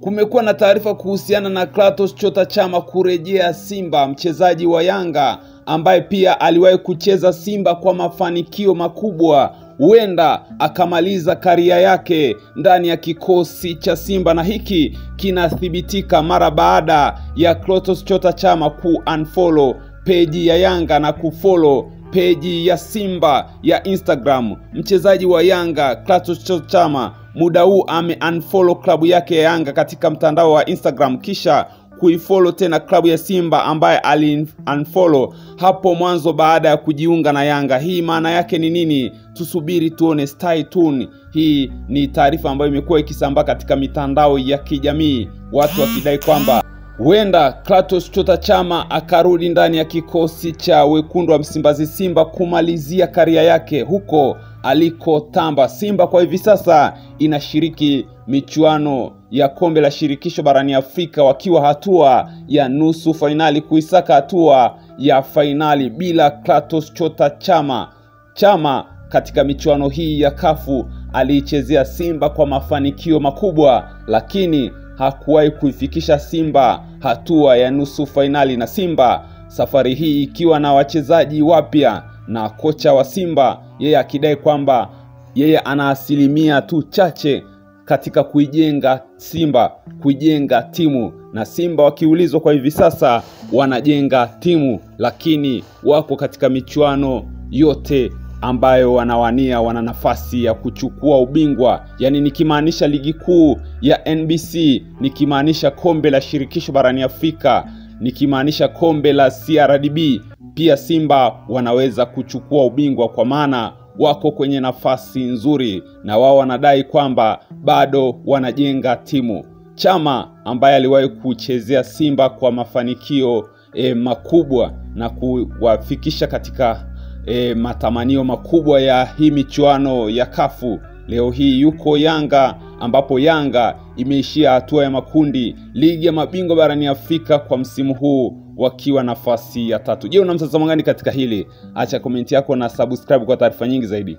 Kumekuwa na taarifa kuhusiana na Clatous Chota Chama kurejea Simba, mchezaji wa Yanga ambaye pia aliwahi kucheza Simba kwa mafanikio makubwa. Huenda akamaliza karia yake ndani ya kikosi cha Simba, na hiki kinathibitika mara baada ya Clatous Chota Chama ku-unfollow page ya Yanga na kufollow page ya Simba ya Instagram. Mchezaji wa Yanga Clatous Chota Chama muda huu ame-unfollow klabu yake ya Yanga katika mtandao wa Instagram, kisha kuifollow tena klabu ya Simba ambaye ali-unfollow hapo mwanzo baada ya kujiunga na Yanga. Hii maana yake ni nini? Tusubiri tuone, stay tuned. Hii ni taarifa ambayo imekuwa ikisambaa katika mitandao ya kijamii, watu wakidai kwamba huenda Clatous Chota Chama akarudi ndani ya kikosi cha wekundu wa Msimbazi Simba kumalizia karia yake huko alikotamba. Simba kwa hivi sasa inashiriki michuano ya kombe la shirikisho barani Afrika, wakiwa hatua ya nusu finali kuisaka hatua ya finali bila Clatous Chota Chama. Chama katika michuano hii ya kafu aliichezea Simba kwa mafanikio makubwa, lakini hakuwahi kuifikisha Simba hatua ya nusu finali, na Simba safari hii ikiwa na wachezaji wapya na kocha wa Simba yeye akidai kwamba yeye ana asilimia tu chache katika kuijenga Simba, kuijenga timu. Na Simba wakiulizwa kwa hivi sasa wanajenga timu, lakini wako katika michuano yote ambayo wanawania, wana nafasi ya kuchukua ubingwa. Yani nikimaanisha ligi kuu ya NBC, nikimaanisha kombe la shirikisho barani Afrika, nikimaanisha kombe la CRDB, pia Simba wanaweza kuchukua ubingwa, kwa maana wako kwenye nafasi nzuri na wao wanadai kwamba bado wanajenga timu. Chama ambaye aliwahi kuchezea Simba kwa mafanikio makubwa na kuwafikisha katika matamanio makubwa ya hii michuano ya kafu, leo hii yuko Yanga, ambapo Yanga imeishia hatua ya makundi ligi ya mabingwa barani Afrika kwa msimu huu wakiwa nafasi ya 3. Je, una mtazamo gani katika hili? Acha komenti yako na subscribe kwa taarifa nyingi zaidi.